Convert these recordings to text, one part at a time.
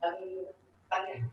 Tanya.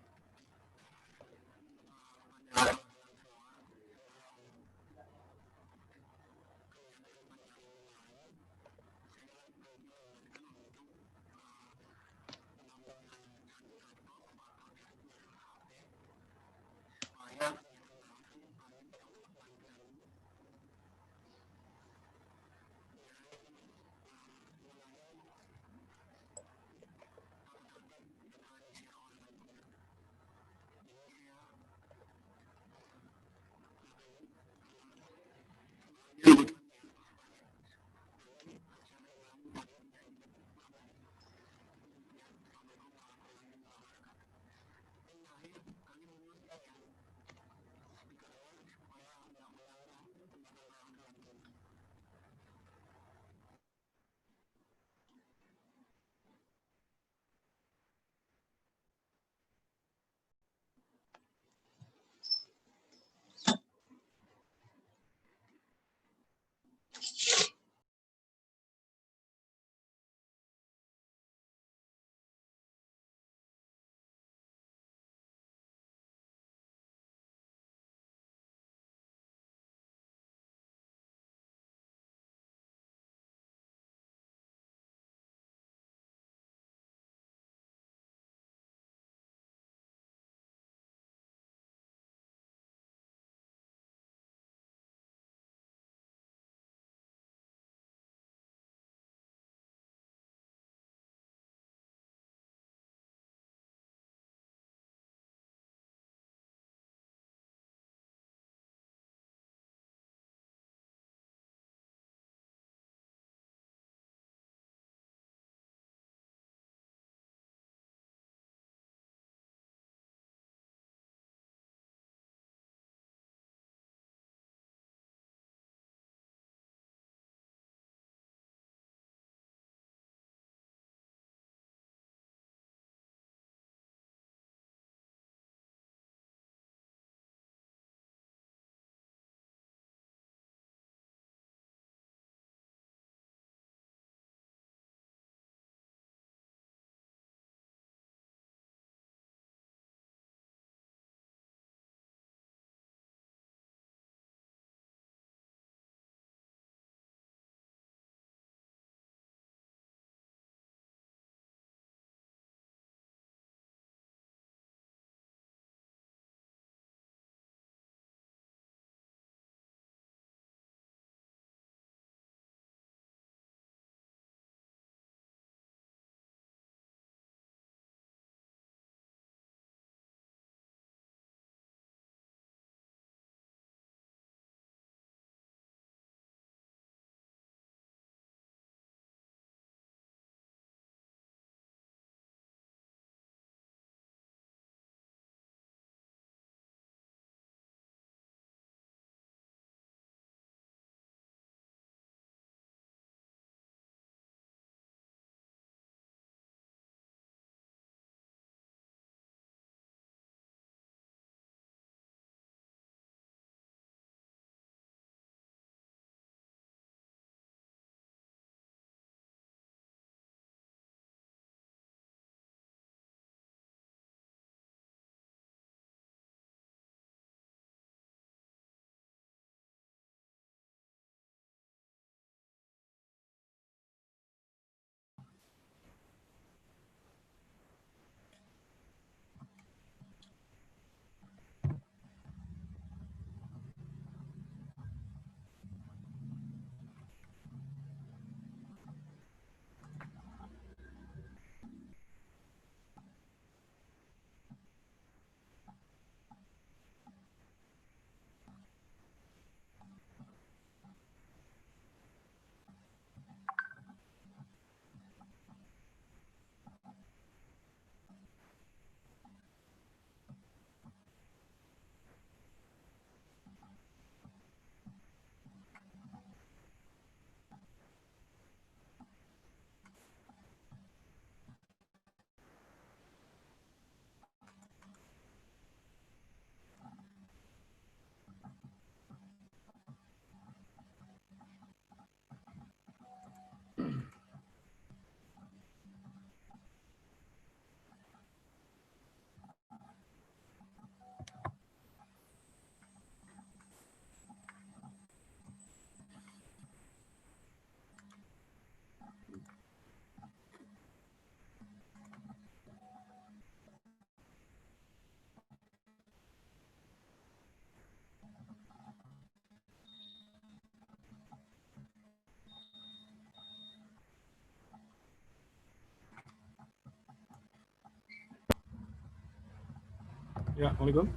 Ya, Assalamualaikum.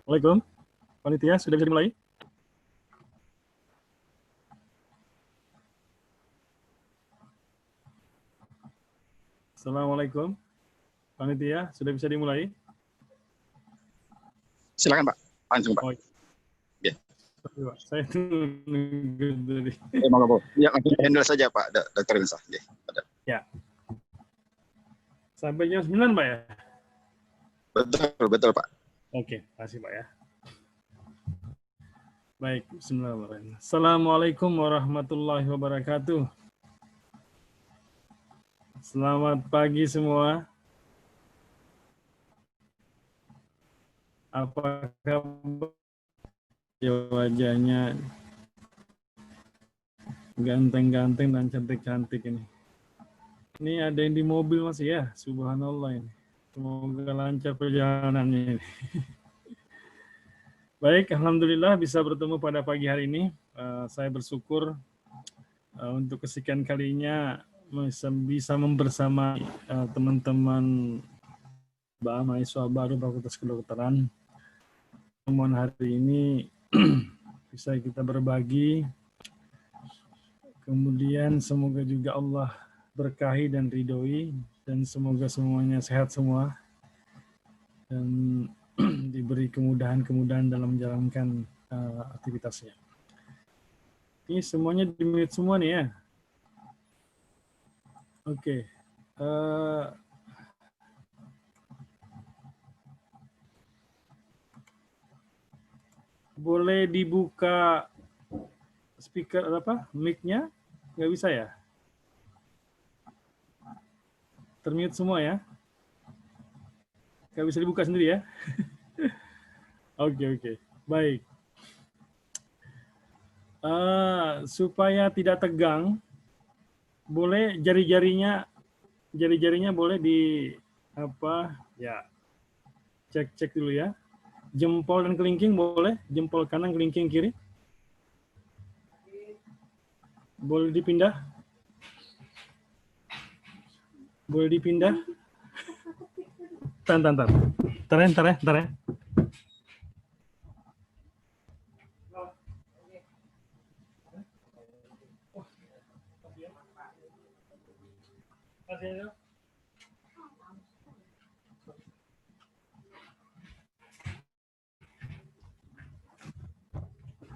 Waalaikum. Panitia, sudah bisa dimulai? Assalamualaikum. Panitia, sudah bisa dimulai? Silakan Pak, langsung Pak. Oh, Ya. Saya nunggu tadi. Mau ya, langsung handle saja Pak, Dr. Insah. Ya. Sampai jam 9 Pak ya? Betul Pak. Oke, kasih Pak ya. Baik, bismillahirrahmanirrahim. Assalamualaikum warahmatullahi wabarakatuh. Selamat pagi semua. Apa kabar? Wajahnya ganteng-ganteng dan cantik-cantik ini. Ini ada yang di mobil masih ya, subhanallah ini. Semoga lancar perjalanannya ini. Baik, alhamdulillah bisa bertemu pada pagi hari ini. Saya bersyukur untuk kesekian kalinya bisa membersamai teman-teman mahasiswa baru Fakultas Kedokteran. Pertemuan hari ini bisa kita berbagi. Kemudian semoga juga Allah berkahi dan ridhoi, dan semoga semuanya sehat semua dan diberi kemudahan-kemudahan dalam menjalankan aktivitasnya. Ini semuanya di-mute semua nih ya. Oke. Boleh dibuka speaker mic-nya? Nggak bisa ya? Termute semua ya? Nggak bisa dibuka sendiri ya? Oke. Baik. Supaya tidak tegang, boleh jari-jarinya boleh cek dulu ya. Jempol dan kelingking boleh, jempol kanan, kelingking kiri. Boleh dipindah? Boleh dipindah? Ntar ya.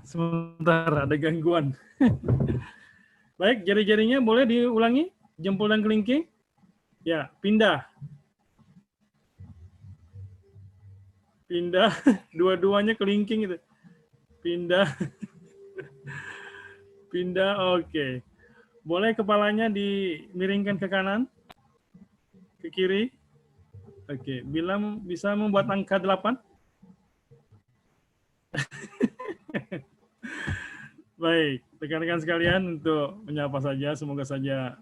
Sebentar, ada gangguan. Baik, jari-jarinya boleh diulangi, jempol dan kelingking. Ya, pindah. Pindah, dua-duanya kelingking itu. Pindah. Pindah, oke. Boleh kepalanya dimiringkan ke kanan, ke kiri. Oke, bisa membuat angka 8. Baik, rekan-rekan sekalian, untuk menyapa saja, semoga saja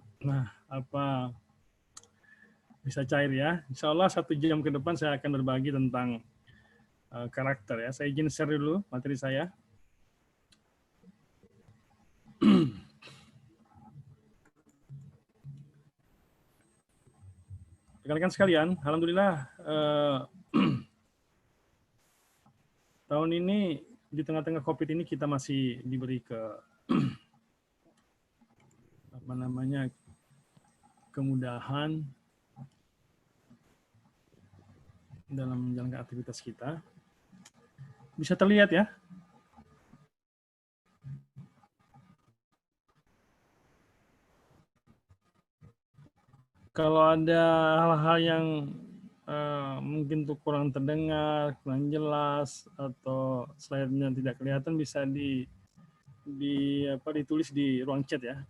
bisa cair ya. Insya Allah 1 jam ke depan saya akan berbagi tentang karakter ya. Saya izin share dulu materi saya. Rekan-rekan sekalian, alhamdulillah tahun ini di tengah-tengah COVID ini kita masih diberi kemudahan dalam menjalankan aktivitas kita. Bisa terlihat ya? Kalau ada hal-hal yang mungkin tuh kurang terdengar, kurang jelas, atau slide-nya tidak kelihatan, bisa ditulis di ruang chat ya.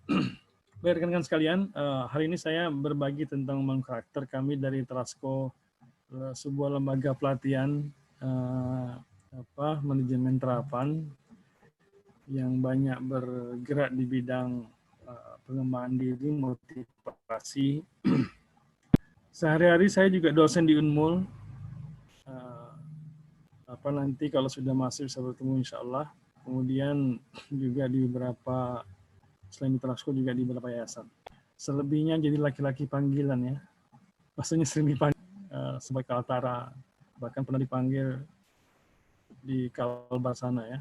Baik rekan-rekan sekalian, hari ini saya berbagi tentang karakter kami dari Trasco, sebuah lembaga pelatihan manajemen terapan yang banyak bergerak di bidang pengembangan diri, motivasi. Sehari-hari saya juga dosen di Unmul. Nanti kalau sudah masuk bisa bertemu insya Allah. Kemudian juga di beberapa, selain di Trasco juga di beberapa yayasan. Selebihnya jadi laki-laki panggilan ya. Maksudnya sering dipanggil. sebagai Kaltara, bahkan pernah dipanggil di Kalbar sana ya.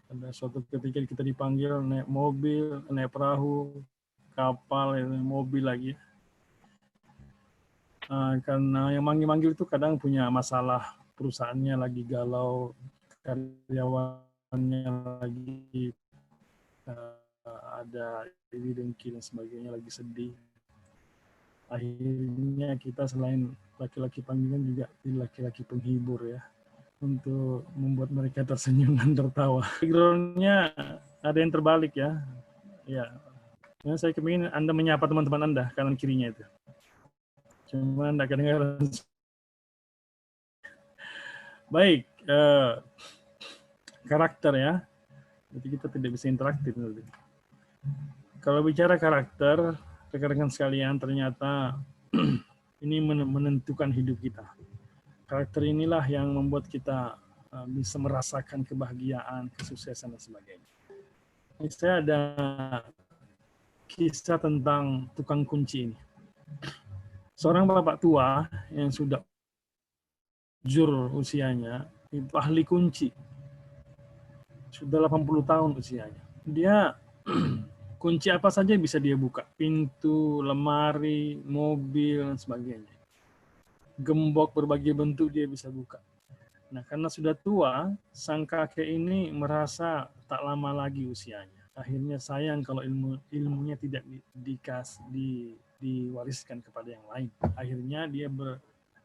Ada suatu ketika kita dipanggil naik mobil, naik perahu, kapal, mobil lagi. Karena yang manggil-manggil itu kadang punya masalah, perusahaannya lagi galau, karyawannya lagi ada iri dengki dan sebagainya, lagi sedih. Akhirnya kita selain laki-laki panggilan juga laki-laki penghibur ya, untuk membuat mereka tersenyum dan tertawa. Background-nya ada yang terbalik ya. Ya, saya kepingin Anda menyapa teman-teman Anda kanan kirinya itu. Cuma Anda kedengaran. Baik, karakter ya. Jadi kita tidak bisa interaktif nanti. Kalau bicara karakter, rekan-rekan sekalian, ternyata ini menentukan hidup kita. Karakter inilah yang membuat kita bisa merasakan kebahagiaan, kesuksesan, dan sebagainya. Ini saya ada kisah tentang tukang kunci ini. Seorang bapak tua yang sudah jujur usianya, itu ahli kunci. Sudah 80 tahun usianya. Dia kunci apa saja bisa dia buka. Pintu, lemari, mobil, dan sebagainya. Gembok berbagai bentuk dia bisa buka. Nah, karena sudah tua, sang kakek ini merasa tak lama lagi usianya. Akhirnya sayang kalau ilmunya tidak diwariskan kepada yang lain. Akhirnya dia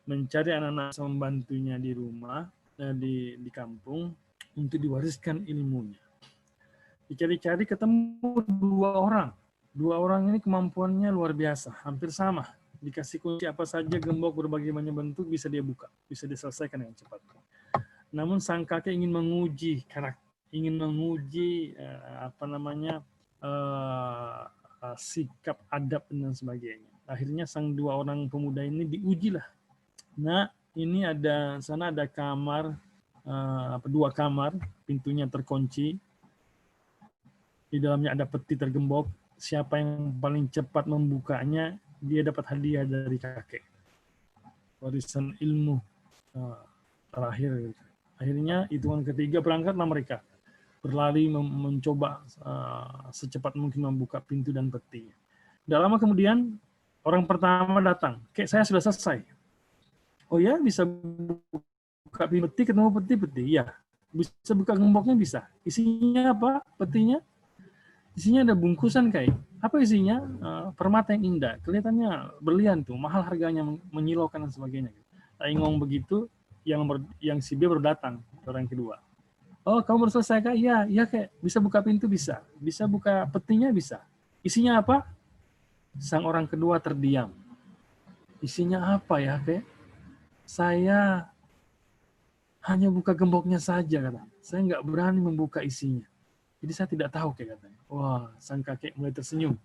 mencari anak-anak membantunya di rumah, di kampung, untuk diwariskan ilmunya. Dicari-cari ketemu dua orang. Dua orang ini kemampuannya luar biasa, hampir sama. Dikasih kunci apa saja, gembok berbagai macam bentuk bisa dia buka, bisa diselesaikan dengan cepat. Namun sang kakek ingin menguji karakter, ingin menguji sikap adab dan sebagainya. Akhirnya sang dua orang pemuda ini diujilah. Nah, ini sana ada kamar, dua kamar, pintunya terkunci. Di dalamnya ada peti tergembok. Siapa yang paling cepat membukanya, dia dapat hadiah dari kakek. Warisan ilmu terakhir. Akhirnya hitungan ketiga berangkatlah mereka. Berlari mencoba secepat mungkin membuka pintu dan peti. Tidak lama kemudian, orang pertama datang. Kayak saya sudah selesai. Oh ya, bisa buka peti, ketemu peti. Ya, bisa buka gemboknya bisa. Isinya apa? Petinya? Isinya ada bungkusan kayak. Apa isinya? Permata yang indah. Kelihatannya berlian tuh, mahal harganya, menyilaukan dan sebagainya. Saya ngomong begitu, yang si B baru datang, orang kedua. Oh, kamu baru selesai kak? Iya, kayak bisa buka pintu bisa. Bisa buka petinya bisa. Isinya apa? Sang orang kedua terdiam. Isinya apa ya, kayak? Saya hanya buka gemboknya saja, kata. Saya nggak berani membuka isinya. Jadi saya tidak tahu, kayak katanya. Wah, sang kakek mulai tersenyum.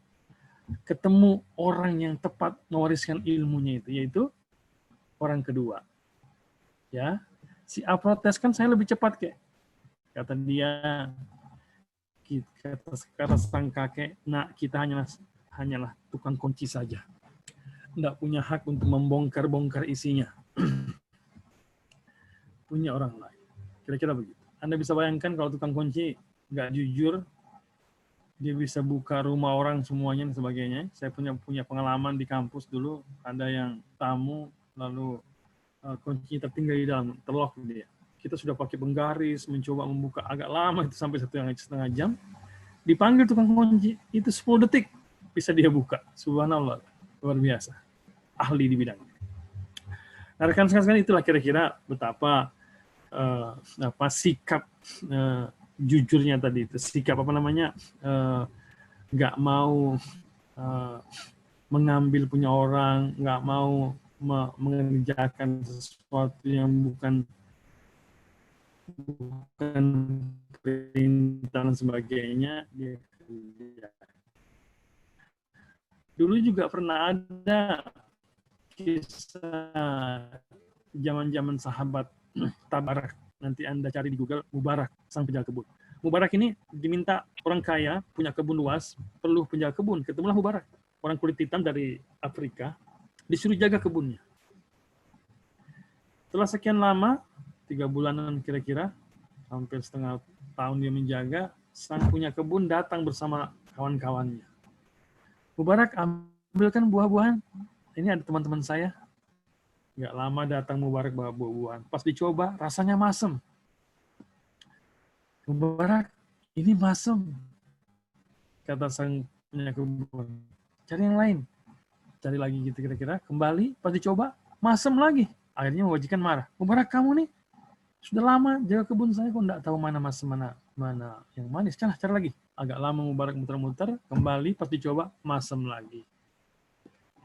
Ketemu orang yang tepat mewariskan ilmunya itu, yaitu orang kedua. Ya, si A protes, kan saya lebih cepat, kayak. Kata dia, kata sang kakek, nah kita hanyalah tukang kunci saja. Tidak punya hak untuk membongkar-bongkar isinya. Punya orang lain. Kira-kira begitu. Anda bisa bayangkan kalau tukang kunci nggak jujur, dia bisa buka rumah orang semuanya dan sebagainya. Saya punya pengalaman di kampus dulu, ada yang tamu, lalu kuncinya tertinggal di dalam, terlock dia. Kita sudah pakai penggaris, mencoba membuka agak lama, itu sampai 1,5 jam. Dipanggil tukang kunci, itu 10 detik bisa dia buka. Subhanallah, luar biasa. Ahli di bidangnya. Nah, rekan-rekan, itulah kira-kira betapa sikap jujurnya tadi itu, sikap nggak mau mengambil punya orang, nggak mau mengerjakan sesuatu yang bukan perintah dan sebagainya. Dulu juga pernah ada kisah zaman-zaman sahabat Tabarak. Nanti Anda cari di Google, Mubarak, sang penjaga kebun. Mubarak ini diminta orang kaya, punya kebun luas, perlu penjaga kebun. Ketemulah Mubarak, orang kulit hitam dari Afrika, disuruh jaga kebunnya. Setelah sekian lama, 3 bulanan kira-kira, hampir setengah tahun dia menjaga, sang punya kebun datang bersama kawan-kawannya. Mubarak, ambilkan buah-buahan. Ini ada teman-teman saya. Nggak lama datang Mubarak bawa buah-buahan. Pas dicoba, rasanya masem. Mubarak, ini masem, kata sang punya kebun. Cari yang lain. Cari lagi gitu kira-kira. Kembali, pas dicoba, masem lagi. Akhirnya majikan marah. Mubarak, kamu nih sudah lama jaga kebun saya, kok nggak tahu mana masem, mana yang manis. Cari lagi. Agak lama Mubarak muter-muter, kembali pas dicoba, masem lagi.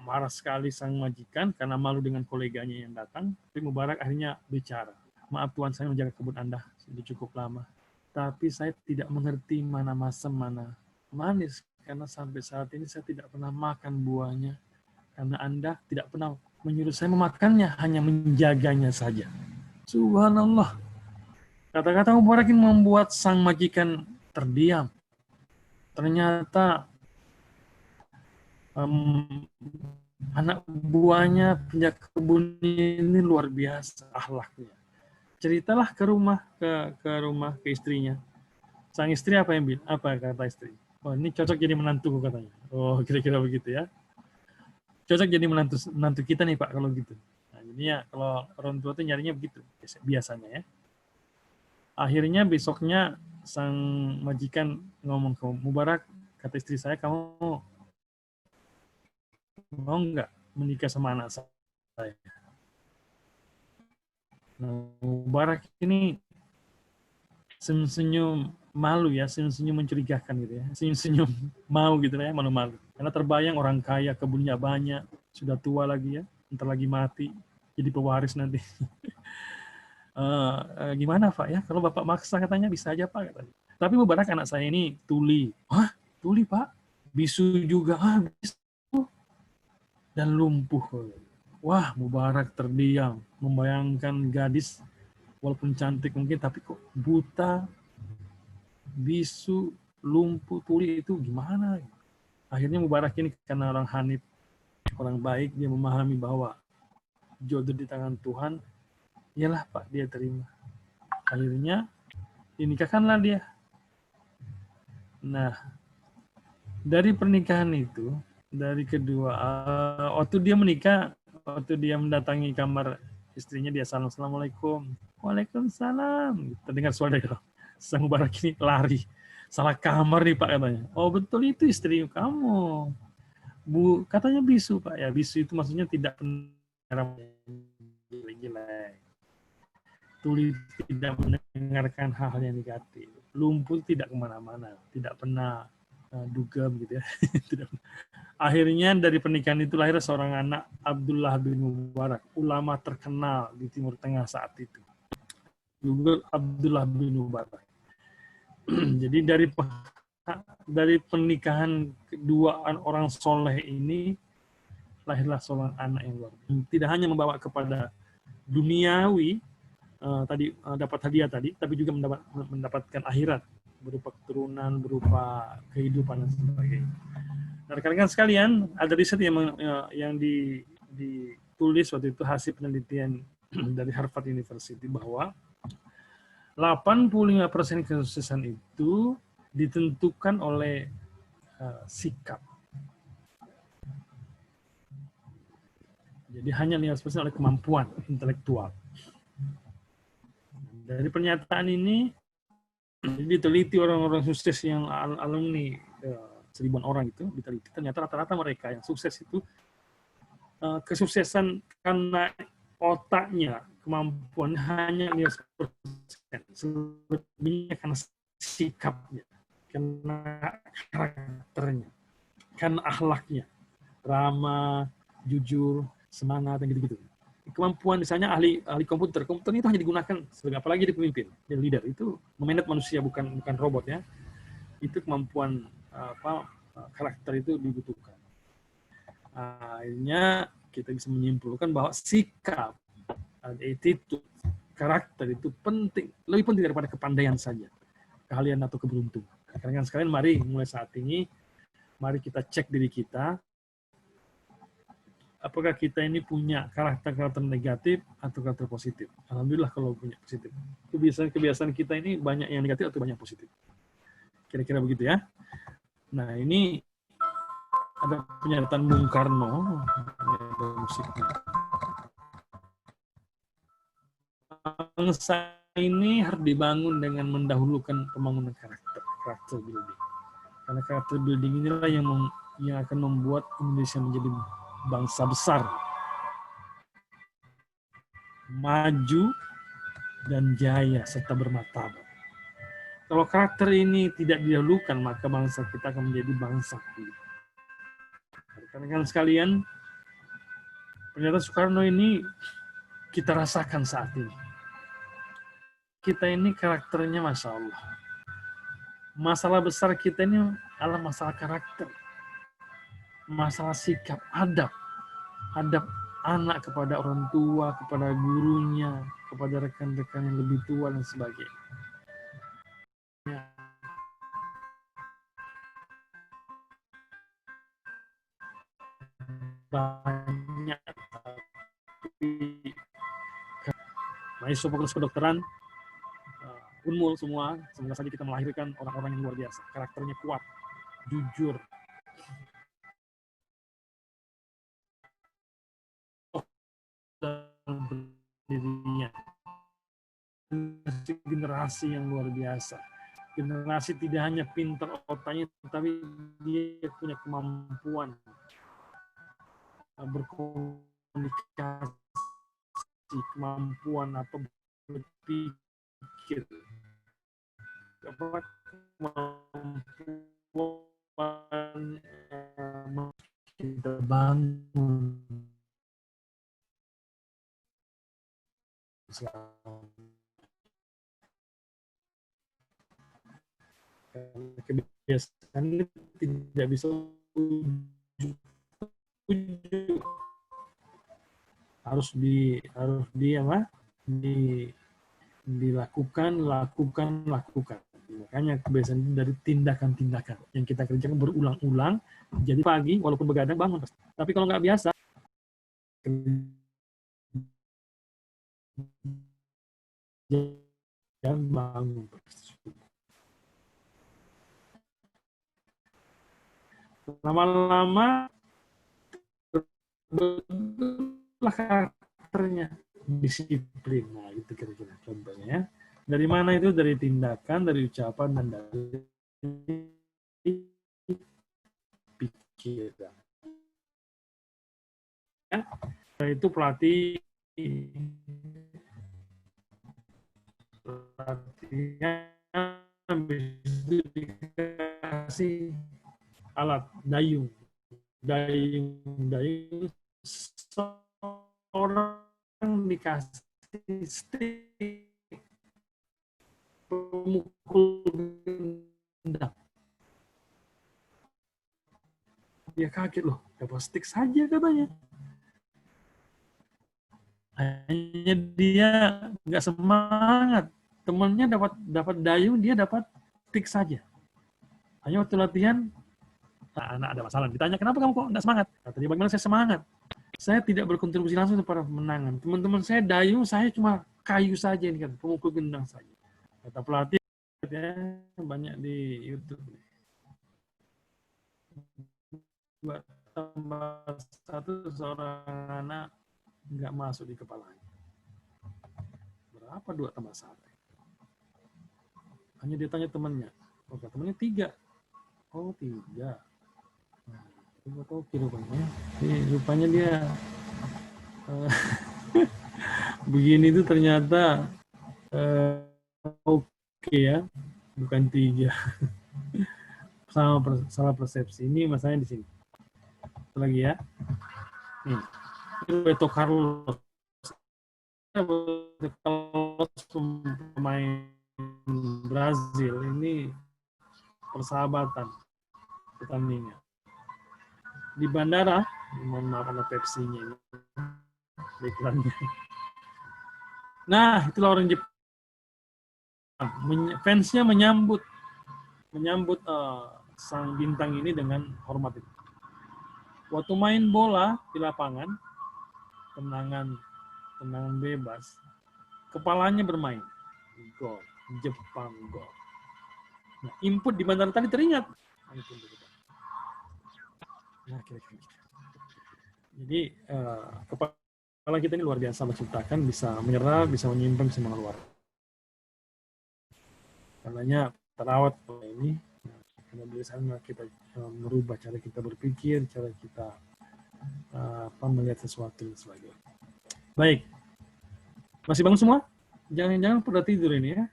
Marah sekali sang majikan karena malu dengan koleganya yang datang. Tapi Mubarak akhirnya bicara. Maaf Tuan, saya menjaga kebun Anda sudah cukup lama. Tapi saya tidak mengerti mana masem, mana manis. Karena sampai saat ini saya tidak pernah makan buahnya. Karena Anda tidak pernah menyuruh saya memakannya, hanya menjaganya saja. Subhanallah. Kata-kata Mubarak ini membuat sang majikan terdiam. Ternyata anak buahnya penjaga kebun ini luar biasa akhlaknya. Ceritalah ke istrinya. Sang istri apa yang bilang? Apa kata istri? Oh, ini cocok jadi menantu katanya. Oh, kira-kira begitu ya. Cocok jadi menantu kita nih Pak kalau gitu. Nah, jadinya kalau orang tua tuh nyarinya begitu biasanya ya. Akhirnya besoknya sang majikan ngomong ke Mubarak, kata istri saya, kamu mau nggak menikah sama anak saya? Nah, Mubarak ini senyum-senyum malu ya, senyum-senyum mencurigakan gitu ya, senyum-senyum mau gitu ya, malu-malu. Karena terbayang orang kaya, kebunnya banyak, sudah tua lagi ya, ntar lagi mati, jadi pewaris nanti. Gimana Pak ya, kalau Bapak maksa katanya bisa aja Pak katanya. Tapi Mubarak anak saya ini tuli. Hah? Tuli Pak? Bisu juga? Bisu. Dan lumpuh. Wah, Mubarak terdiam, membayangkan gadis walaupun cantik mungkin, tapi kok buta, bisu, lumpuh, tuli itu gimana? Akhirnya Mubarak ini karena orang hanif, orang baik, dia memahami bahwa jodoh di tangan Tuhan. Iyalah Pak, dia terima. Akhirnya dinikahkanlah dia. Nah, dari pernikahan itu, dari kedua, waktu dia menikah, waktu dia mendatangi kamar istrinya, dia salam, Assalamualaikum. Waalaikumsalam. Terdengar suara dari sang Mubarak ini lari. Salah kamar nih Pak katanya. Oh betul, itu istri kamu. Bu, katanya bisu Pak. Ya bisu itu maksudnya tidak pernah jelek. Tuli tidak mendengarkan hal yang negatif. Lumpuh tidak kemana-mana. Tidak pernah dugem gitu ya. Akhirnya dari pernikahan itu lahir seorang anak, Abdullah bin Mubarak, ulama terkenal di Timur Tengah saat itu. Juga Abdullah bin Mubarak. Jadi dari pernikahan kedua orang soleh ini lahirlah seorang anak yang luar biasa. Tidak hanya membawa kepada duniawi dapat hadiah tadi, tapi juga mendapatkan akhirat berupa keturunan, berupa kehidupan dan sebagainya. Nah, rekan-rekan sekalian, ada riset yang ditulis waktu itu hasil penelitian dari Harvard University bahwa 85% kesuksesan itu ditentukan oleh sikap. Jadi hanya 5% oleh kemampuan intelektual. Dari pernyataan ini diteliti orang-orang sukses yang alumni 1000-an orang itu, diteliti ternyata rata-rata mereka yang sukses itu kesuksesan karena otaknya, kemampuan hanya 5%. Selebihnya karena sikapnya, karena karakternya, karena akhlaknya, ramah, jujur, semangat, dan gitu-gitu. Kemampuan misalnya ahli komputer itu hanya digunakan sebagai apalagi di pemimpin, di leader itu memanage manusia bukan robot ya. Itu kemampuan karakter itu dibutuhkan. Akhirnya kita bisa menyimpulkan bahwa sikap, attitude, karakter itu penting, lebih penting daripada kepandaian saja, keahlian atau keberuntungan. Karena sekalian mari mulai saat ini, mari kita cek diri kita. apakah kita ini punya karakter-karakter negatif atau karakter positif. Alhamdulillah kalau punya positif. Kebiasaan kita ini banyak yang negatif atau banyak positif. Kira-kira begitu ya. Nah, ini ada pernyataan Bung Karno. Bangsa ini harus dibangun dengan mendahulukan pembangunan karakter building. Karena karakter building inilah yang akan membuat Indonesia menjadi bangsa besar, maju dan jaya serta bermartabat. Kalau karakter ini tidak didahulukan, maka bangsa kita akan menjadi bangsa kulit. Rekan-rekan sekalian, pernyataan Soekarno ini kita rasakan saat ini. Kita ini karakternya Masya Allah. Masalah besar kita ini adalah masalah karakter. Masalah sikap, adab anak kepada orang tua, kepada gurunya, kepada rekan-rekan yang lebih tua dan sebagainya. Banyak tapi mahasiswa fakultas kedokteran, Unmul semua, semoga saja kita melahirkan orang-orang yang luar biasa, karakternya kuat, jujur, dirinya. Generasi yang luar biasa. Generasi tidak hanya pintar otaknya, tapi dia punya kemampuan berkomunikasi, kemampuan berpikir, kemampuan kita bangun kebiasaan ini tidak bisa harus dilakukan. Makanya kebiasaan itu dari tindakan-tindakan yang kita kerjakan berulang-ulang. Jadi pagi walaupun begadang bangun. Tapi kalau nggak biasa, jangan bangun. Lama-lama lah karakternya, disiplin. Nah, itu kira-kira contohnya ya. Dari mana itu? Dari tindakan, dari ucapan, dan dari pikiran. Ya, itu pelatihan itu dikasih alat dayung seorang dikasih stick pemukul gendang. Dia kaget loh, dapat stick saja katanya. Hanya dia nggak semangat. Temannya dapat dayung, dia dapat stick saja. Hanya waktu latihan, anak ada masalah. Ditanya, kenapa kamu kok nggak semangat? Kata dia, bagaimana saya semangat? Saya tidak berkontribusi langsung kepada kemenangan. Teman-teman saya dayung, saya cuma kayu saja, ini kan, pemukul gendang saja. Kata pelatih, ya, banyak di YouTube. Tambah satu, seorang anak nggak masuk di kepalanya. Berapa 2 tambah 1? Hanya dia tanya temannya. Oh, temannya 3. Oh, 3. Nah, oke rupanya. Rupanya dia begini itu ternyata oke ya, bukan 3. Salah persepsi. Ini masalahnya di sini. Satu lagi ya. Nih, Roberto Carlos pemain Brazil ini persahabatan pertandingan di bandara. Mohon maaf ada Pepsi-nya ini iklannya. Nah, itulah orang Jepang. Fansnya menyambut sang bintang ini dengan hormat itu. Waktu main bola di lapangan, tendangan bebas, kepalanya bermain. Gol, Jepang gol. Nah, input di bandara tadi teringat. Nah, kira-kira. Jadi kepala kita ini luar biasa menciptakan, bisa menyerap, bisa menyimpan, bisa mengeluarkan. Karenanya terawat ini, karena dari sana kita merubah cara kita berpikir, cara kita melihat sesuatu dan sebagainya. Baik, masih bangun semua? Jangan pada tidur ini ya.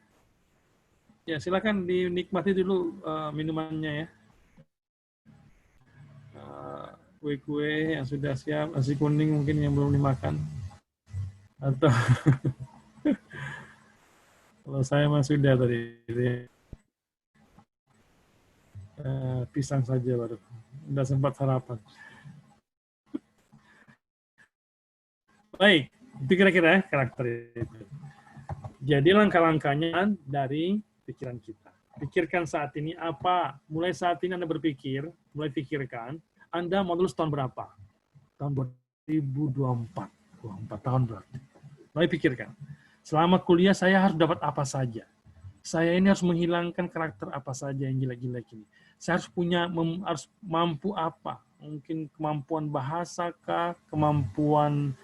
Ya silakan dinikmati dulu minumannya ya. Kue-kue yang sudah siap, nasi kuning mungkin yang belum dimakan, atau kalau saya mah sudah tadi pisang saja baru, udah sempat sarapan. Baik, itu kira-kira karakter itu. Jadi langkah-langkahnya dari pikiran kita. Pikirkan saat ini apa, mulai saat ini Anda berpikir, mulai pikirkan, Anda mau lulus tahun berapa? Tahun 2024. Wah, 4 tahun berarti. Mulai pikirkan. Selama kuliah saya harus dapat apa saja. Saya ini harus menghilangkan karakter apa saja yang jelek-jelek ini. Saya harus mampu apa? Mungkin kemampuan bahasa kah, kemampuan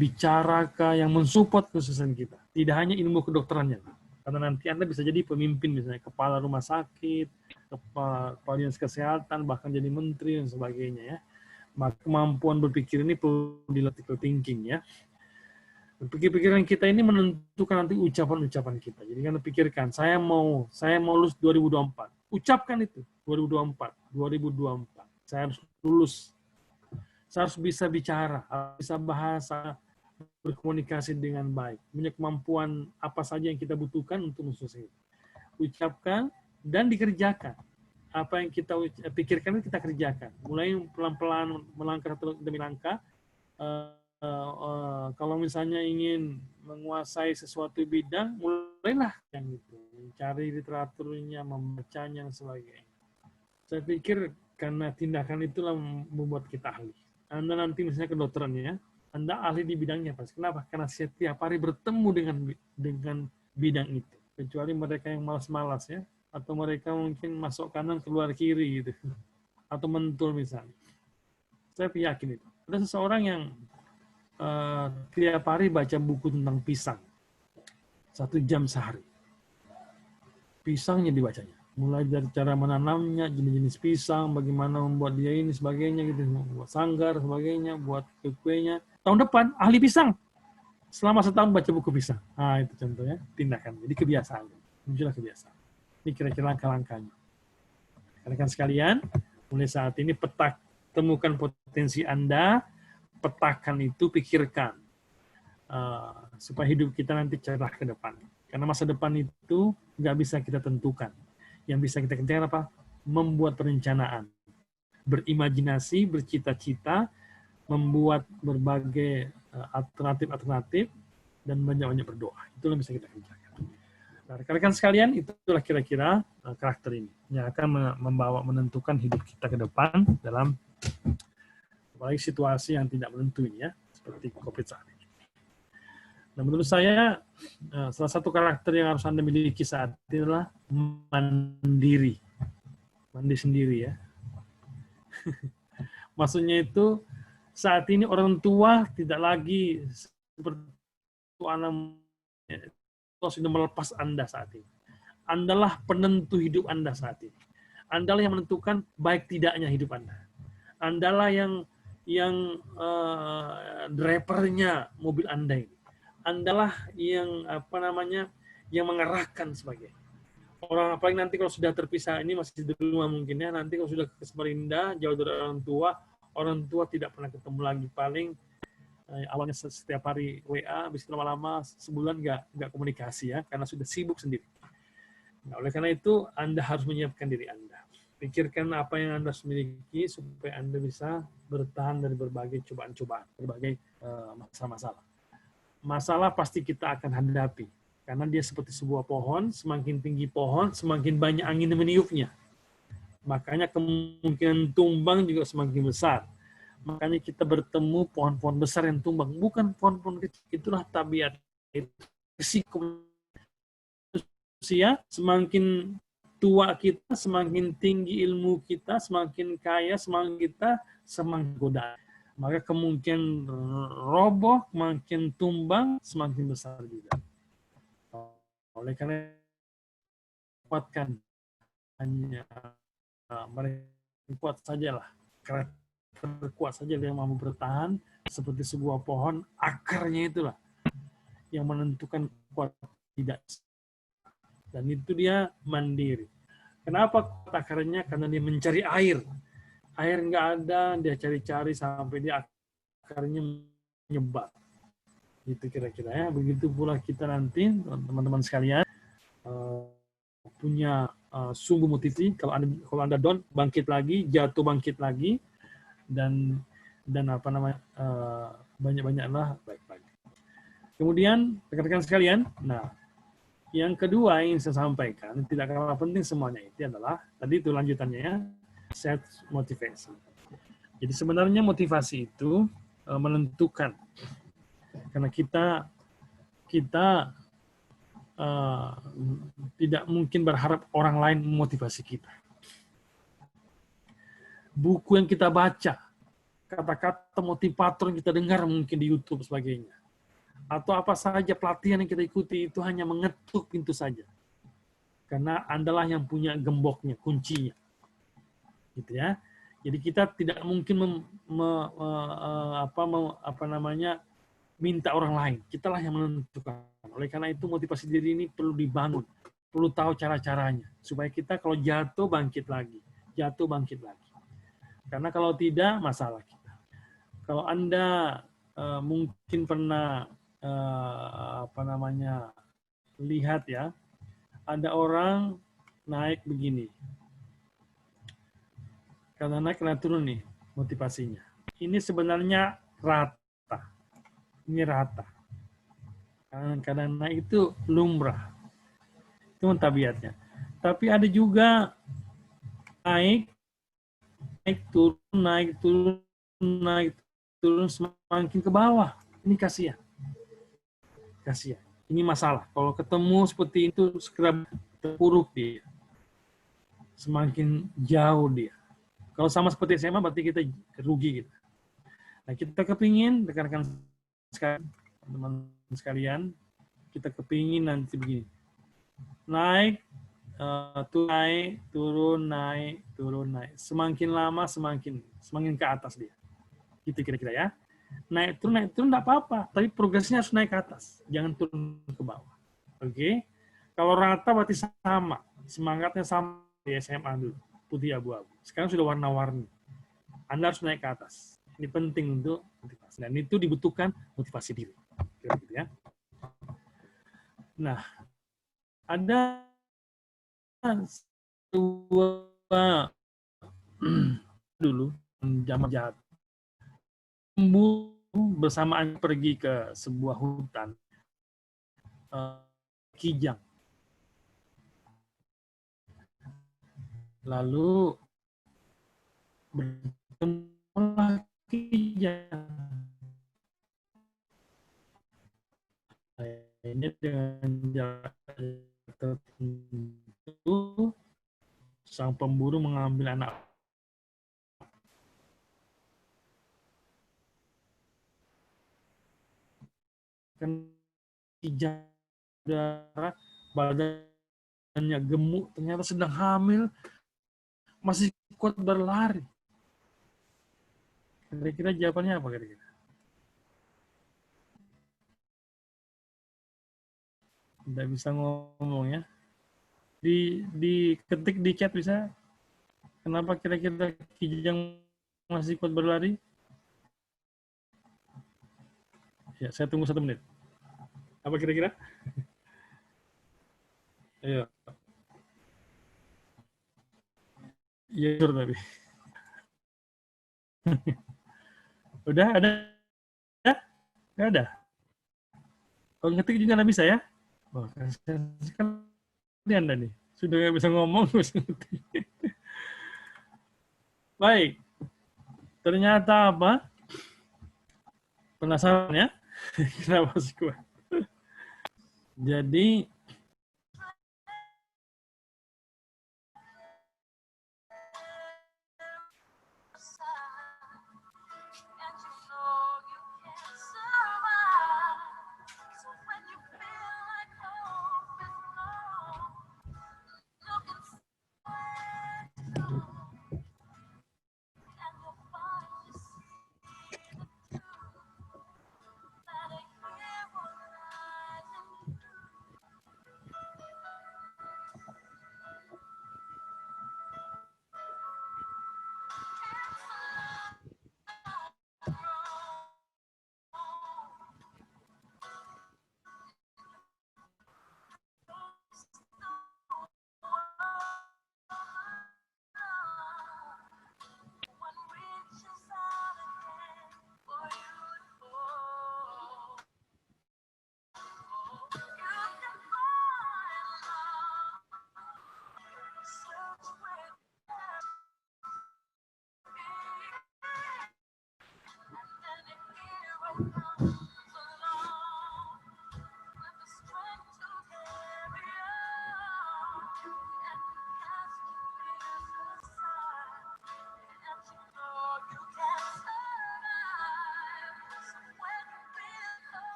bicara kah yang mensupport kesuksesan kita. Tidak hanya ilmu kedokterannya. Karena nanti Anda bisa jadi pemimpin, misalnya kepala rumah sakit, kepala dinas kesehatan, bahkan jadi menteri dan sebagainya ya. Maka kemampuan berpikir ini perlu dilatih thinking ya. Pikir-pikiran kita ini menentukan nanti ucapan-ucapan kita. Jadi kan pikirkan, saya mau lulus 2024. Ucapkan itu 2024. Saya harus lulus. Saya harus bisa bicara, bisa bahasa, berkomunikasi dengan baik. Punya kemampuan apa saja yang kita butuhkan untuk mensuksesi. Ucapkan dan dikerjakan. Apa yang kita pikirkan kita kerjakan. Mulai pelan-pelan melangkah demi langkah. Kalau misalnya ingin menguasai sesuatu bidang, mulailah yang itu, mencari literaturnya, membacanya dan sebagainya. Saya pikir karena tindakan itulah membuat kita ahli. Anda nanti misalnya kedokteran ya, Anda ahli di bidangnya pasti. Kenapa? Karena setiap hari bertemu dengan bidang itu. Kecuali mereka yang malas-malas ya, atau mereka mungkin masuk kanan keluar kiri gitu, atau mentul misalnya. Saya yakin itu. Ada seseorang yang tiap hari baca buku tentang pisang 1 jam sehari. Pisangnya dibacanya, mulai dari cara menanamnya, jenis-jenis pisang, bagaimana membuat dia ini sebagainya gitu, buat sanggar sebagainya, buat kuenya. Tahun depan ahli pisang, selama 1 tahun baca buku pisang. Nah itu contohnya tindakan. Jadi kebiasaan, muncullah kebiasaan. Ini kira-kira langkah-langkahnya. Rekan sekalian, mulai saat ini temukan potensi Anda, petakan itu, pikirkan supaya hidup kita nanti cerah ke depan. Karena masa depan itu nggak bisa kita tentukan. Yang bisa kita kerjakan apa? Membuat perencanaan, berimajinasi, bercita-cita, membuat berbagai alternatif-alternatif, dan banyak-banyak berdoa. Itulah yang bisa kita kerjakan. Nah, rekan-rekan sekalian, itulah kira-kira karakter ini yang akan menentukan hidup kita ke depan dalam apalagi situasi yang tidak menentu ini ya, seperti COVID saat ini. Nah, menurut saya salah satu karakter yang harus Anda miliki saat ini adalah mandiri. Mandi sendiri ya. Maksudnya itu saat ini orang tua tidak lagi seperti anak sudah melepas Anda saat ini. Andalah penentu hidup Anda saat ini. Andalah yang menentukan baik tidaknya hidup Anda. Andalah yang drivernya mobil Anda ini. Andalah yang yang mengarahkan sebagainya. Orang apalagi nanti kalau sudah terpisah, ini masih di rumah mungkin ya, nanti kalau sudah ke Samarinda, jauh dari orang tua tidak pernah ketemu lagi, paling awalnya setiap hari WA, habis lama-lama sebulan nggak komunikasi ya, karena sudah sibuk sendiri. Nah, oleh karena itu Anda harus menyiapkan diri Anda. Pikirkan apa yang Anda miliki supaya Anda bisa bertahan dari berbagai cobaan-cobaan, berbagai masalah-masalah. Masalah pasti kita akan hadapi, karena dia seperti sebuah pohon, semakin tinggi pohon, semakin banyak angin yang meniupnya. Makanya kemungkinan tumbang juga semakin besar. Makanya kita bertemu pohon-pohon besar yang tumbang, bukan pohon-pohon kecil. Itulah tabiat. Itu risiko usia. Semakin tua kita, semakin tinggi ilmu kita, semakin kaya, semakin kita, semakin godaan. Maka kemungkinan roboh, makin tumbang, semakin besar juga. Oleh karena kuatkan hanya mereka kuat sajalah, karakter kuat saja yang mampu bertahan seperti sebuah pohon, akarnya itulah yang menentukan kuat tidak. Dan itu dia mandiri. Kenapa kuat akarnya? Karena dia mencari air. Air nggak ada, dia cari-cari sampai dia akarnya menyebar. Itu kira-kira ya. Begitu pula kita nanti, teman-teman sekalian, punya sungguh motivasi. Kalau anda down, bangkit lagi, jatuh bangkit lagi, dan apa namanya, banyak-banyaklah baik lagi. Kemudian rekan-rekan sekalian, nah yang kedua yang saya sampaikan tidak kalah penting semuanya itu adalah tadi itu lanjutannya ya, self motivation. Jadi sebenarnya motivasi itu menentukan, karena kita tidak mungkin berharap orang lain memotivasi kita. Buku yang kita baca, kata-kata motivator yang kita dengar mungkin di YouTube sebagainya, atau apa saja pelatihan yang kita ikuti itu hanya mengetuk pintu saja. Karena Andalah yang punya gemboknya, kuncinya. Gitu ya. Jadi kita tidak mungkin minta orang lain. Kitalah yang menentukan. Oleh karena itu motivasi diri ini perlu dibangun, perlu tahu cara-caranya supaya kita kalau jatuh bangkit lagi, jatuh bangkit lagi. Karena kalau tidak masalah kita. Kalau Anda mungkin pernah lihat ya, ada orang naik begini. Karena naik karena turun nih motivasinya. Ini sebenarnya rata. Ini rata. Karena naik itu lumrah. Itu tabiatnya. Tapi ada juga naik turun semakin ke bawah. Ini kasihan. Ini masalah. Kalau ketemu seperti itu segera terpuruk dia. Semakin jauh dia. Kalau sama seperti SMA berarti kita rugi gitu. Nah, kita kepingin rekan-rekan sekalian, teman-teman sekalian, kita kepingin nanti begini. Naik, turun, naik. Semakin lama semakin ke atas dia. Gitu kira-kira ya. Naik turun enggak apa-apa, tapi progresnya harus naik ke atas, jangan turun ke bawah. Oke? Kalau rata berarti sama, semangatnya sama di SMA dulu, putih abu-abu. Sekarang sudah warna-warni. Anda harus naik ke atas. Ini penting untuk motivasi. Dan itu dibutuhkan motivasi diri. Gitu ya. Nah, ada dua dulu zaman jahat. Bersamaan pergi ke sebuah hutan kijang. Lalu bertemulah kijang. Ini dengan jarak tertentu, sang pemburu mengambil anak kijang, darah, badannya gemuk, ternyata sedang hamil, masih kuat berlari. Kira-kira jawabannya apa kira-kira? Tidak bisa ngomong ya. Diketik di chat bisa. Kenapa kira-kira kijang masih kuat berlari? Ya, saya tunggu 1 menit. Apa kira-kira? Ayo. Iya, tapi. Udah ada? Ya? Nggak ada? Kalau ngetik juga nggak bisa ya? Oh, kan Anda nih. Sudah nggak bisa ngomong. Baik. Ternyata apa? Penasaran ya? Kenapa sih gue? Jadi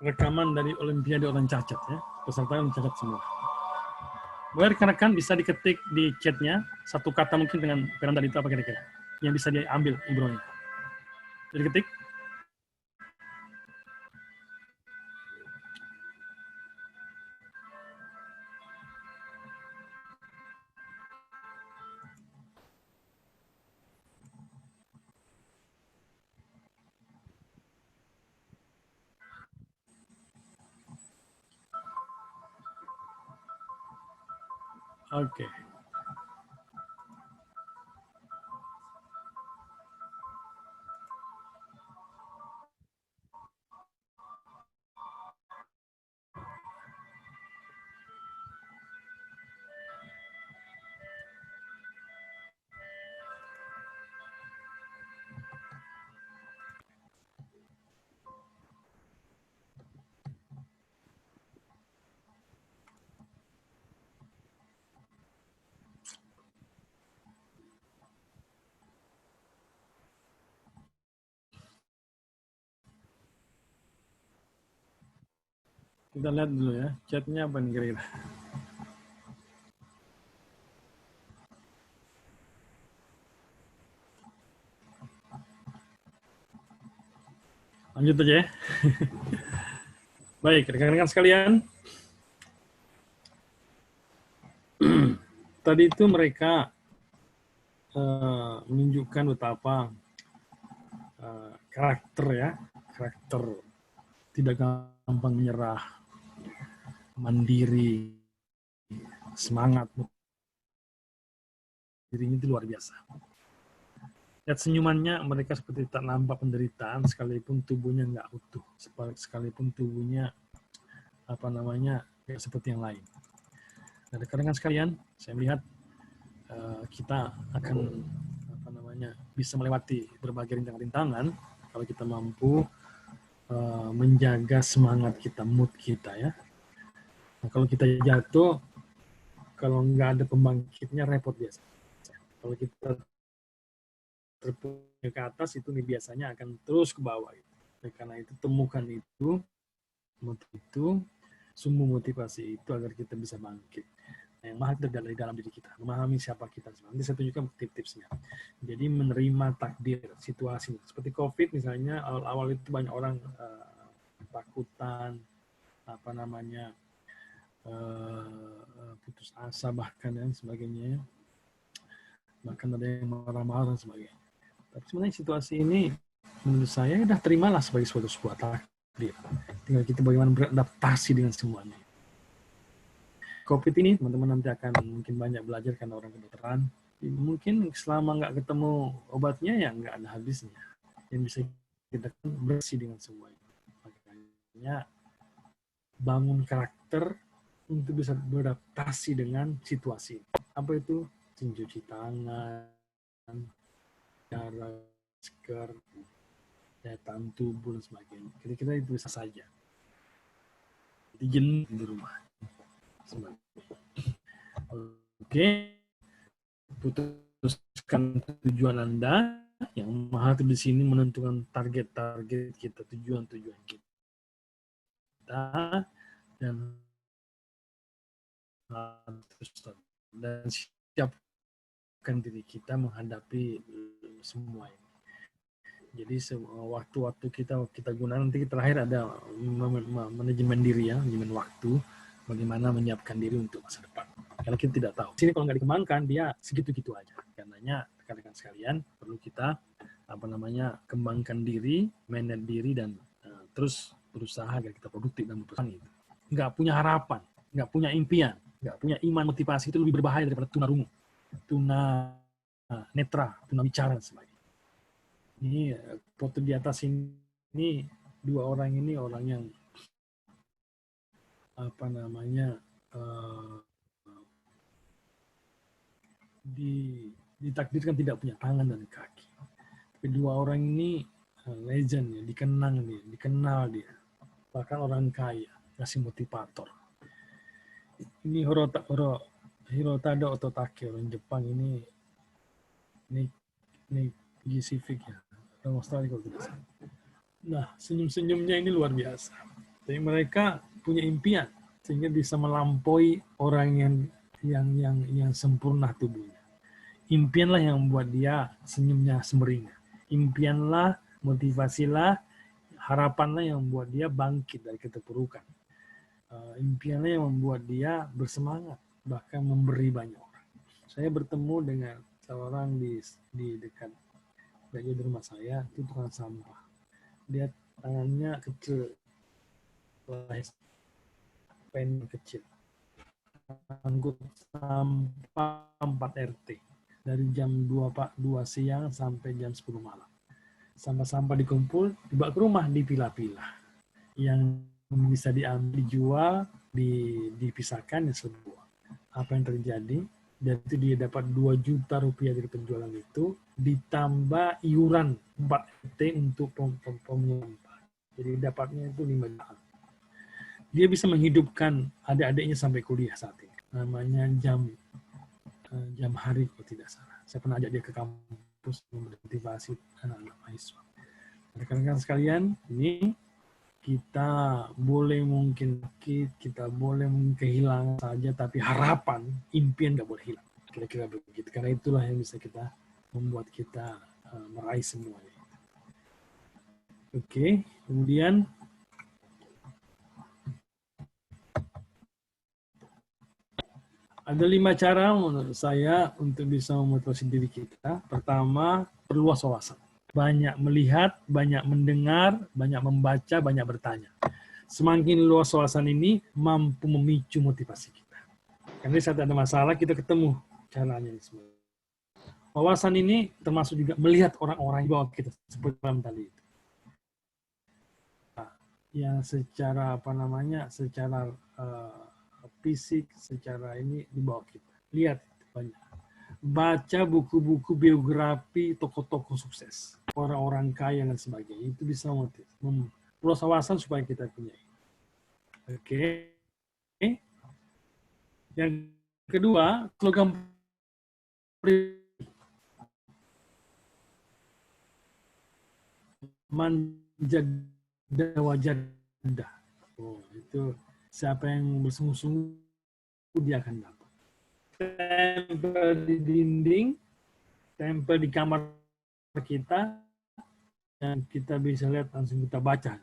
rekaman dari Olimpiade orang cacat ya, peserta orang cacat semua. Boleh rekan-rekan bisa diketik di chatnya satu kata mungkin dengan peran tadi itu apa kira-kira yang bisa diambil ibronya. Jadi ketik. Oke. Kita lihat dulu ya, chatnya apa nih kira-kira. Lanjut aja ya. Baik, rekan-rekan sekalian. Tadi itu mereka menunjukkan betapa karakter tidak gampang menyerah, mandiri, semangat, dirinya itu luar biasa. Lihat senyumannya, mereka seperti tak nampak penderitaan, sekalipun tubuhnya nggak utuh, sekalipun tubuhnya seperti yang lain. Nah, rekan-rekan sekalian, saya melihat kita akan bisa melewati berbagai rintangan-rintangan kalau kita mampu menjaga semangat kita, mood kita ya. Nah, kalau kita jatuh, kalau nggak ada pembangkitnya repot biasa. Kalau kita terpunya ke atas itu biasanya akan terus ke bawah. Karena itu temukan itu, sumber motivasi itu agar kita bisa bangkit. Nah, yang mahal terdapat dari dalam diri kita, memahami siapa kita. Nanti saya tunjukkan tips-tipsnya. Jadi menerima takdir situasi seperti COVID misalnya, awal-awal itu banyak orang takutan, putus asa bahkan dan sebagainya. Bahkan ada yang marah-marah dan sebagainya. Tapi sebenarnya situasi ini menurut saya udah terimalah sebagai suatu sebuah takdir. Tinggal kita bagaimana beradaptasi dengan semuanya. COVID ini teman-teman nanti akan mungkin banyak belajar karena orang kedokteran. Mungkin selama nggak ketemu obatnya ya nggak ada habisnya. Yang bisa kita bersih dengan semuanya. Makanya bangun karakter untuk bisa beradaptasi dengan situasi. Apa itu? Mencuci tangan, cara masker, daya tahan tubuh dan sebagainya. Kira-kira itu bisa saja. Jadi jenuh di rumah. Oke, putuskan tujuan Anda. Yang mahal di sini menentukan target-target kita, tujuan-tujuan kita, dan siapkan diri kita menghadapi semua ini. Jadi waktu-waktu kita guna nanti terakhir ada manajemen diri ya, manajemen waktu, bagaimana menyiapkan diri untuk masa depan. Karena kita tidak tahu. Sini kalau nggak dikembangkan dia segitu-gitu aja. Karenanya rekan-rekan sekalian perlu kita kembangkan diri, manage diri dan terus berusaha agar kita produktif dan berpesan itu. Nggak punya harapan, nggak punya impian, nggak punya iman motivasi itu lebih berbahaya daripada tunarungu, tuna netra, tuna bicara dan sebagainya. Ini foto di atas ini dua orang ini orang yang ditakdirkan tidak punya tangan dan kaki. Tapi dua orang ini legend ya, dikenal dia. Bahkan orang kaya, kasih motivator. Ini Hirotado Ototake, orang Jepang ini Pacific ya. Orang Australia kalau tidak salah. Nah, senyum-senyumnya ini luar biasa. Tapi mereka punya impian sehingga bisa melampaui orang yang sempurna tubuhnya. Impianlah yang membuat dia senyumnya semeringah. Impianlah, motivasilah, harapanlah yang membuat dia bangkit dari keterpurukan. Impianlah yang membuat dia bersemangat, bahkan memberi banyak orang. Saya bertemu dengan seorang di dekat di rumah saya, itu tukang sampah. Dia tangannya kecil, pen kecil. Angkut sampah 4 RT. Dari jam 2 siang sampai jam 10 malam. Sampah-sampah dikumpul, dibawa ke rumah, dipilah-pilah. Yang bisa dijual, dipisahkan, ya sebuah. Apa yang terjadi? Dan itu dia dapat 2 juta rupiah dari penjualan itu, ditambah iuran 4 RT untuk penyampah. Jadi dapatnya itu 5 juta. Dia bisa menghidupkan adik-adiknya sampai kuliah saat ini. Namanya jam hari kalau tidak salah. Saya pernah ajak dia ke kampus memotivasi anak-anak mahasiswa. Rekan-rekan sekalian, ini kita boleh mungkin kehilangan saja, tapi harapan, impian nggak boleh hilang. Kira-kira begitu. Karena itulah yang bisa kita membuat kita meraih semuanya. Oke, kemudian ada 5 cara menurut saya untuk bisa memotivasi diri kita. Pertama, perluas wawasan. banyak melihat, banyak mendengar, banyak membaca, banyak bertanya. Semakin luas wawasan ini mampu memicu motivasi kita. Karena saat ada masalah kita ketemu caranya ini semua. Wawasan ini termasuk juga melihat orang-orang di bawah kita seperti dalam tadi itu. Yang secara secara fisik, secara ini di bawah kita. Lihat banyak. Baca buku-buku biografi tokoh-tokoh sukses, orang-orang kaya dan sebagainya. Itu bisa memperluas wawasan supaya kita punya. Oke. Yang kedua, slogan manjada wajada. Oh, itu siapa yang bersungguh-sungguh dia akan dapat. Tempel di dinding, tempel di kamar kita, dan kita bisa lihat langsung kita baca,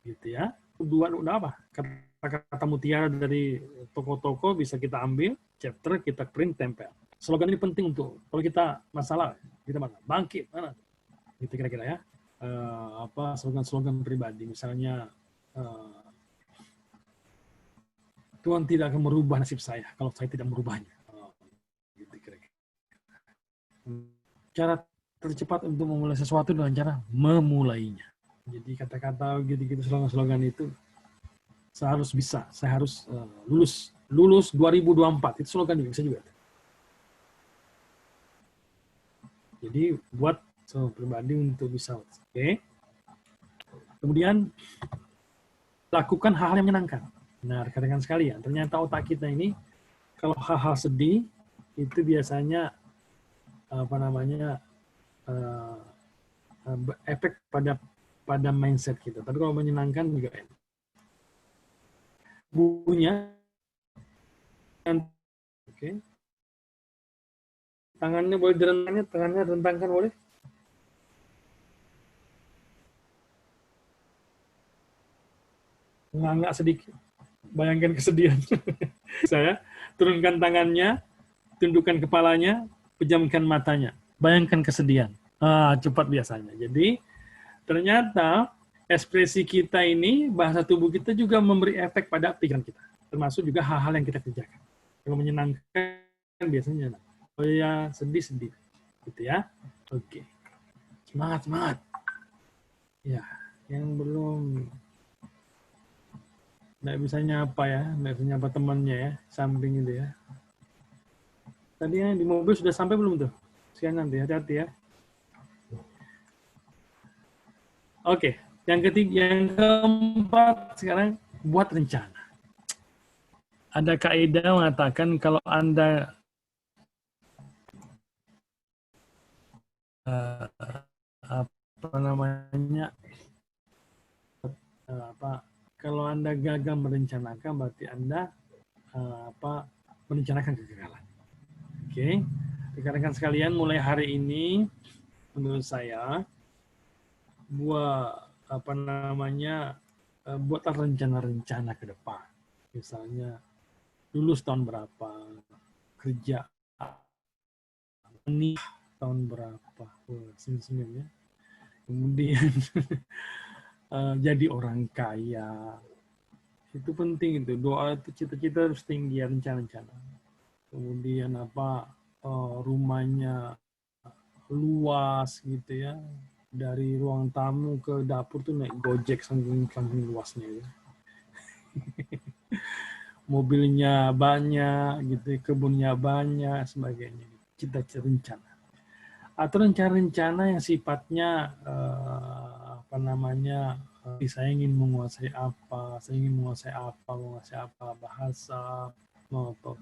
gitu ya. Dua udah apa? Kata-kata mutiara dari toko-toko bisa kita ambil, chapter kita print, tempel. Slogan ini penting untuk kalau kita masalah, kita bangkit, mana? Gitu kira-kira ya. Slogan-slogan pribadi, misalnya Tuhan tidak akan merubah nasib saya kalau saya tidak merubahnya. Gitu kira-kira. Cara tercepat untuk memulai sesuatu dengan cara memulainya. Jadi kata-kata gitu-gitu slogan-slogan itu saya harus bisa, saya harus lulus 2024 itu slogan bisa juga. Jadi buat pribadi untuk bisa. Oke. Kemudian lakukan hal-hal yang menyenangkan. Nah, rekan-rekan sekalian, ternyata otak kita ini kalau hal-hal sedih itu biasanya efek pada mindset kita. Tapi kalau menyenangkan juga enak. Bukunya, oke. Tangannya boleh direntangkan, tangannya rentangkan boleh. Nggak sedikit. Bayangkan kesedihan. Saya turunkan tangannya, tundukkan kepalanya, pejamkan matanya. Bayangkan kesedihan. Cepat biasanya. Jadi ternyata ekspresi kita ini, bahasa tubuh kita juga memberi efek pada pikiran kita. Termasuk juga hal-hal yang kita kerjakan. Kalau menyenangkan biasanya oh ya, sedih-sedih. Gitu ya. Oke. Semangat. Ya, yang belum nggak bisa nyapa ya, nggak bisa nyapa temannya ya, samping itu ya. Tadi yang di mobil sudah sampai belum tuh? Sekian nanti, hati-hati ya. Oke, yang keempat sekarang buat rencana. Ada kaidah mengatakan kalau Anda kalau Anda gagal merencanakan berarti Anda merencanakan kegagalan. Oke. Rekan-rekan sekalian, mulai hari ini menurut saya buatlah rencana-rencana ke depan. Misalnya lulus tahun berapa, kerja ini tahun berapa, senyum-senyum ya. Kemudian jadi orang kaya, itu penting itu. Doa itu cita-cita harus tinggi, rencana-rencana. Kemudian rumahnya luas gitu ya, dari ruang tamu ke dapur tuh naik Gojek saking luasnya ya. Mobilnya banyak gitu, kebunnya banyak, sebagainya. Cita-cita rencana. Atau rencana-rencana yang sifatnya saya ingin menguasai apa, bahasa,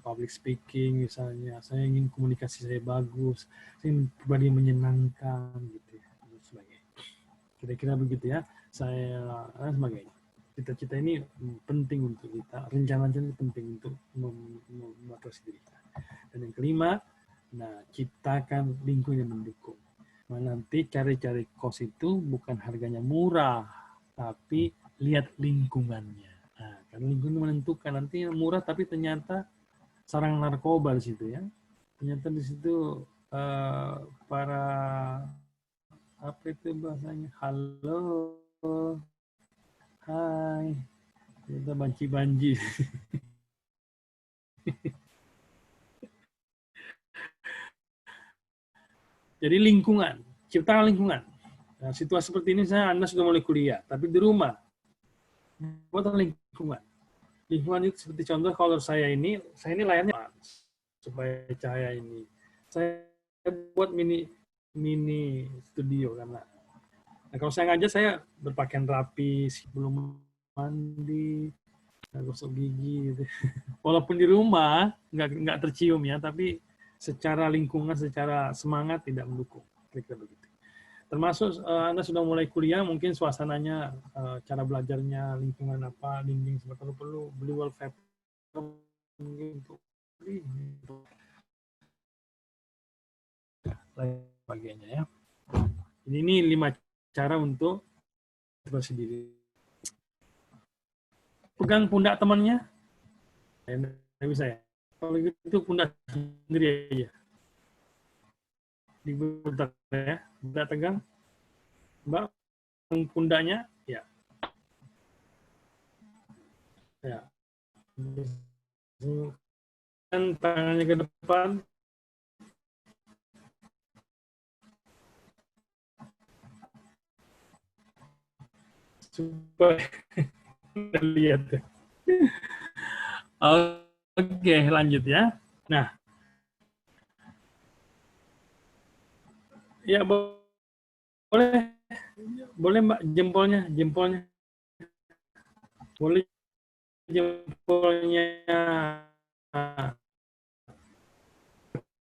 public speaking misalnya, saya ingin komunikasi saya bagus, saya ingin pribadi menyenangkan gitu ya, sebagainya. Kira-kira begitu ya, saya sebagainya. Cita-cita ini penting untuk kita, rencana-rencana penting untuk memotivasi diri kita. Dan yang kelima, ciptakan lingkungan yang mendukung. Nanti cari-cari kos itu bukan harganya murah, tapi lihat lingkungannya. Karena lingkungan menentukan, nanti murah tapi ternyata sarang narkoba di situ ya. Ternyata di situ para Apa itu bahasanya? Halo. Hai. Kita banci-banci. Jadi lingkungan, ciptakan lingkungan. Nah, situasi seperti ini Anda sudah mulai kuliah, tapi di rumah buat lingkungan. Lingkungan itu seperti contoh kalau saya ini layarnya supaya cahaya ini. Saya buat mini studio karena kalau saya ngajar saya berpakaian rapi, sebelum mandi, gosok gigi gitu. Walaupun di rumah nggak tercium ya, tapi secara lingkungan, secara semangat tidak mendukung. Kira-kira begitu. Termasuk Anda sudah mulai kuliah, mungkin suasananya, cara belajarnya, lingkungan apa, dinding seperti perlu beli wallpaper mungkin untuk lain sebagainya ya. Ini 5 cara untuk bersendiri. Pegang pundak temannya, nggak bisa ya. Kalau gitu pundak sendiri aja. Diputar ya, Mbak tegang, Mbak pundaknya, ya, ya. Dan tangannya ke depan, supaya lihat. Oke, lanjut ya. Nah, ya boleh Mbak jempolnya boleh jempolnya